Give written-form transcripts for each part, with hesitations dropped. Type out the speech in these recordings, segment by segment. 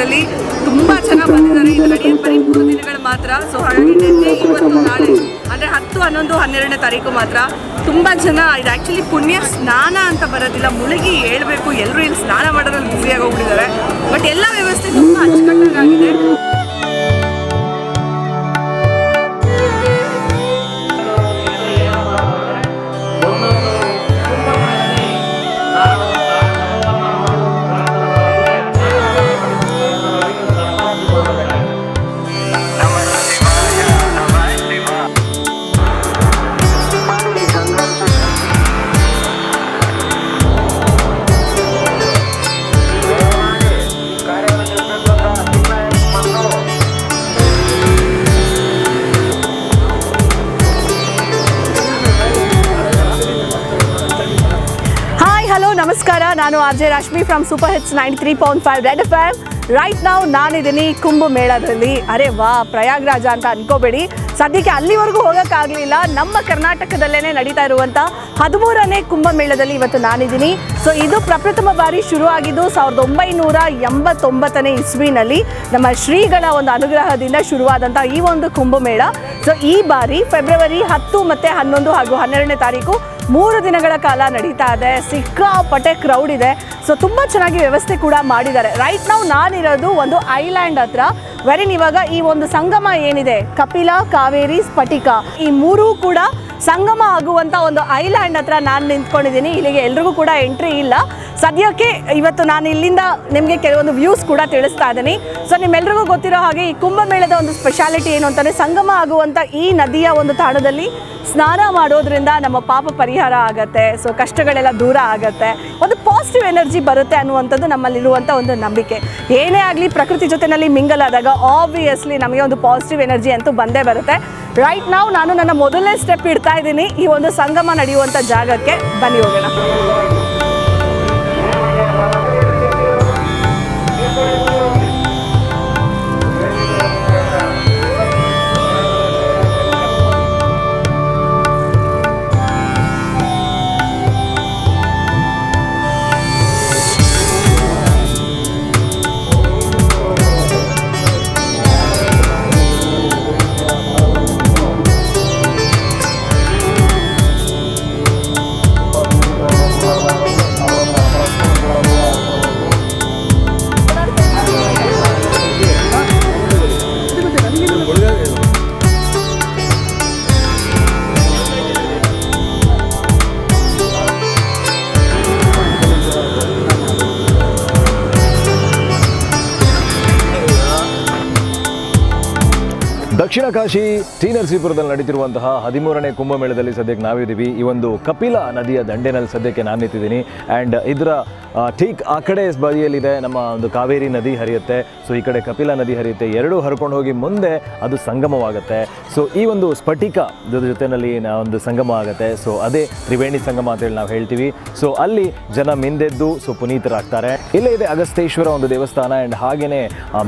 ಕುಂಭಮೇಳದಲ್ಲಿ ತುಂಬ ಚೆನ್ನಾಗಿ ಬಂದಿದ್ದಾರೆ. ಇದು ನಡೆಯೋದು ಬರೀ 3 ದಿನಗಳು ಮಾತ್ರ. ಸೊ ಹಾಗಾಗಿ ನಿನ್ನೆ ಇವತ್ತು ನಾಳೆ ಅಂದರೆ 10, 11, 12ನೇ ತಾರೀಕು ಮಾತ್ರ ತುಂಬ ಜನ. ಇದು ಆ್ಯಕ್ಚುಲಿ ಪುಣ್ಯ ಸ್ನಾನ ಅಂತ ಬರೋದಿಲ್ಲ, ಮುಳುಗಿ ಹೇಳ್ಬೇಕು. ಎಲ್ಲರೂ ಇಲ್ಲಿ ಸ್ನಾನ ಮಾಡೋದ್ರಲ್ಲಿ ಬ್ಯುಸಿಯಾಗಿ ಹೋಗ್ಬಿಟ್ಟಿದ್ದಾರೆ. ಬಟ್ ಎಲ್ಲ ವ್ಯವಸ್ಥೆ ತುಂಬ ಅಚ್ಚುಕಟ್ಟಾಗಿದೆ. ನಮಸ್ಕಾರ, ನಾನು RJ Rashmi from super hits 93.5 red FM. Right ನಾವು ನಾನಿದ್ದೀನಿ ಕುಂಭಮೇಳದಲ್ಲಿ. ಅರೆ ವಾ, ಪ್ರಯಾಗ್ರಾಜ ಅಂತ ಅನ್ಕೋಬೇಡಿ, ಸದ್ಯಕ್ಕೆ ಅಲ್ಲಿವರೆಗೂ ಹೋಗೋಕ್ಕಾಗಲಿಲ್ಲ. ನಮ್ಮ ಕರ್ನಾಟಕದಲ್ಲೇ ನಡೀತಾ ಇರುವಂಥ 13ನೇ ಕುಂಭಮೇಳದಲ್ಲಿ ಇವತ್ತು ನಾನಿದ್ದೀನಿ. ಸೊ ಇದು ಪ್ರಪ್ರಥಮ ಬಾರಿ ಶುರುವಾಗಿದ್ದು 1989ನೇ ಇಸ್ವಿನಲ್ಲಿ ನಮ್ಮ ಶ್ರೀಗಳ ಒಂದು ಅನುಗ್ರಹದಿಂದ ಶುರುವಾದಂಥ ಈ ಒಂದು ಕುಂಭಮೇಳ. ಸೊ ಈ ಬಾರಿ ಫೆಬ್ರವರಿ 10 ಮತ್ತು 11 ಹಾಗೂ 12ನೇ ತಾರೀಕು 3 ದಿನಗಳ ಕಾಲ ನಡೀತಾ ಇದೆ. ಸಿಕ್ಕಾಪಟ್ಟೆ ಕ್ರೌಡ್ ಇದೆ. ಸೊ ತುಂಬ ಚೆನ್ನಾಗಿ ವ್ಯವಸ್ಥೆ ಕೂಡ ಮಾಡಿದ್ದಾರೆ. ರೈಟ್ ನಾವು ನಾನಿರೋದು ಒಂದು ಐಲ್ಯಾಂಡ್ ಹತ್ರ. ವೆರಿನ್ ಇವಾಗ ಈ ಒಂದು ಸಂಗಮ ಏನಿದೆ, ಕಪಿಲ, ಕಾವೇರಿ, ಸ್ಫಟಿಕ, ಈ 3 ಕೂಡ ಸಂಗಮ ಆಗುವಂಥ ಒಂದು ಐಲ್ಯಾಂಡ್ ಹತ್ರ ನಾನು ನಿಂತ್ಕೊಂಡಿದ್ದೀನಿ. ಇಲ್ಲಿಗೆ ಎಲ್ರಿಗೂ ಕೂಡ ಎಂಟ್ರಿ ಇಲ್ಲ ಸದ್ಯಕ್ಕೆ. ಇವತ್ತು ನಾನು ಇಲ್ಲಿಂದ ನಿಮಗೆ ಕೆಲವೊಂದು ವ್ಯೂಸ್ ಕೂಡ ತಿಳಿಸ್ತಾ ಇದ್ದೀನಿ. ಸೊ ನಿಮ್ಮೆಲ್ರಿಗೂ ಗೊತ್ತಿರೋ ಹಾಗೆ ಈ ಕುಂಭಮೇಳದ ಒಂದು ಸ್ಪೆಷಾಲಿಟಿ ಏನು ಅಂತಂದರೆ, ಸಂಗಮ ಆಗುವಂಥ ಈ ನದಿಯ ಒಂದು ತಾಣದಲ್ಲಿ ಸ್ನಾನ ಮಾಡೋದ್ರಿಂದ ನಮ್ಮ ಪಾಪ ಪರಿಹಾರ ಆಗುತ್ತೆ. ಸೊ ಕಷ್ಟಗಳೆಲ್ಲ ದೂರ ಆಗುತ್ತೆ, ಒಂದು ಪಾಸಿಟಿವ್ ಎನರ್ಜಿ ಬರುತ್ತೆ ಅನ್ನುವಂಥದ್ದು ನಮ್ಮಲ್ಲಿರುವಂಥ ಒಂದು ನಂಬಿಕೆ. ಏನೇ ಆಗಲಿ ಪ್ರಕೃತಿ ಜೊತೆಯಲ್ಲಿ ಮಿಂಗಲ್ ಆದಾಗ ಆಬ್ವಿಯಸ್ಲಿ ನಮಗೆ ಒಂದು ಪಾಸಿಟಿವ್ ಎನರ್ಜಿ ಅಂತೂ ಬಂದೇ ಬರುತ್ತೆ. ರೈಟ್ ನಾವು ನಾನು ನನ್ನ ಮೊದಲನೇ ಸ್ಟೆಪ್ ಇಡ್ತಾ ಇದ್ದೀನಿ ಈ ಒಂದು ಸಂಗಮ ನಡೆಯುವಂಥ ಜಾಗಕ್ಕೆ. ಬನ್ನಿ ಹೋಗೋಣ. ದಕ್ಷಿಣ ಕಾಶಿ ಟಿ ನರಸೀಪುರದಲ್ಲಿ ನಡೀತಿರುವಂತಹ 13ನೇ ಕುಂಭಮೇಳದಲ್ಲಿ ಸದ್ಯಕ್ಕೆ ನಾವಿದ್ದೀವಿ. ಈ ಒಂದು ಕಪಿಲ ನದಿಯ ದಂಡೆನಲ್ಲಿ ಸದ್ಯಕ್ಕೆ ನಾನು ನಿಂತಿದ್ದೀನಿ. ಆ್ಯಂಡ್ ಇದರ ಠೀಕ್ ಆ ಕಡೆ ಬದಿಯಲ್ಲಿದೆ ನಮ್ಮ ಒಂದು ಕಾವೇರಿ ನದಿ ಹರಿಯುತ್ತೆ. ಸೊ ಈ ಕಡೆ ಕಪಿಲ ನದಿ ಹರಿಯುತ್ತೆ. ಎರಡೂ ಹರ್ಕೊಂಡು ಹೋಗಿ ಮುಂದೆ ಅದು ಸಂಗಮವಾಗುತ್ತೆ. ಸೊ ಈ ಒಂದು ಸ್ಫಟಿಕ ಜೊತೆಯಲ್ಲಿ ಒಂದು ಸಂಗಮ ಆಗುತ್ತೆ. ಸೊ ಅದೇ ತ್ರಿವೇಣಿ ಸಂಗಮ ಅಂತೇಳಿ ನಾವು ಹೇಳ್ತೀವಿ. ಸೊ ಅಲ್ಲಿ ಜನ ಮಿಂದೆದ್ದು ಪುನೀತರಾಗ್ತಾರೆ. ಇಲ್ಲೇ ಇದೆ ಅಗಸ್ತೇಶ್ವರ ಒಂದು ದೇವಸ್ಥಾನ. ಆ್ಯಂಡ್ ಹಾಗೆಯೇ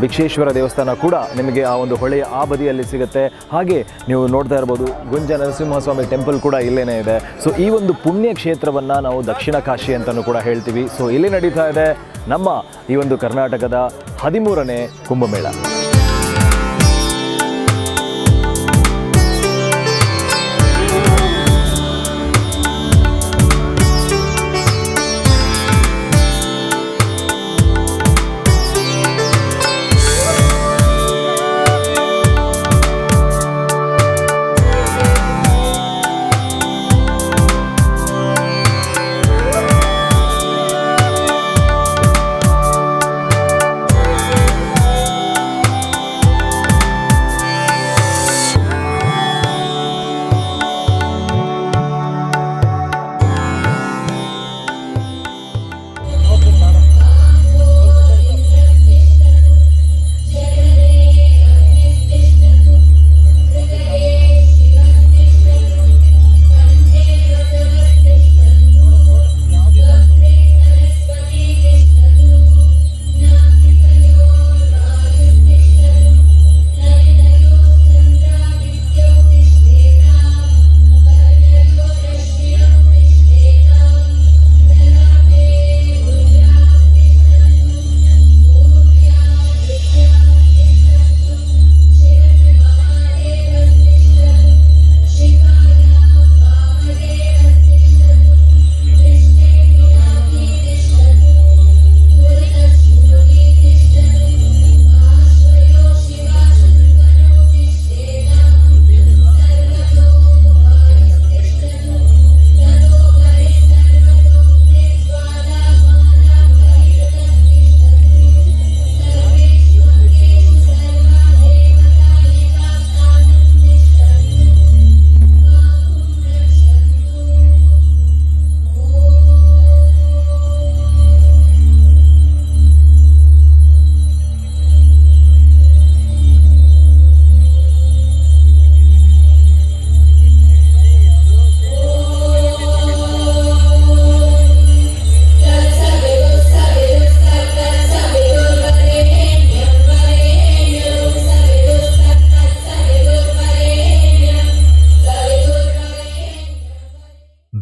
ಭಿಕ್ಷೇಶ್ವರ ದೇವಸ್ಥಾನ ಕೂಡ ನಿಮಗೆ ಆ ಒಂದು ಹೊಳೆಯ ಆ ಬದಿಯಲ್ಲಿ ಸಿಗುತ್ತೆ. ಹಾಗೆ ನೀವು ನೋಡ್ತಾ ಇರ್ಬೋದು ಗುಂಜ ನರಸಿಂಹಸ್ವಾಮಿ ಟೆಂಪಲ್ ಕೂಡ ಇಲ್ಲೇನೇ ಇದೆ. ಸೊ ಈ ಒಂದು ಪುಣ್ಯ ಕ್ಷೇತ್ರವನ್ನು ನಾವು ದಕ್ಷಿಣ ಕಾಶಿ ಅಂತಲೂ ಕೂಡ ಹೇಳ್ತೀವಿ. ಸೊ ಇಲ್ಲಿ ನಡೀತಾ ಇದೆ ನಮ್ಮ ಈ ಒಂದು ಕರ್ನಾಟಕದ 13ನೇ ಕುಂಭಮೇಳ.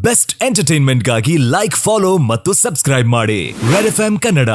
ಬೆಸ್ಟ್ ಎಂಟರ್ಟೈನ್ಮೆಂಟ್ಗಾಗಿ ಲೈಕ್, ಫಾಲೋ ಮತ್ತು ಸಬ್ಸ್ಕ್ರೈಬ್ ಮಾಡಿ ರೆಡ್ FM ಕನ್ನಡ.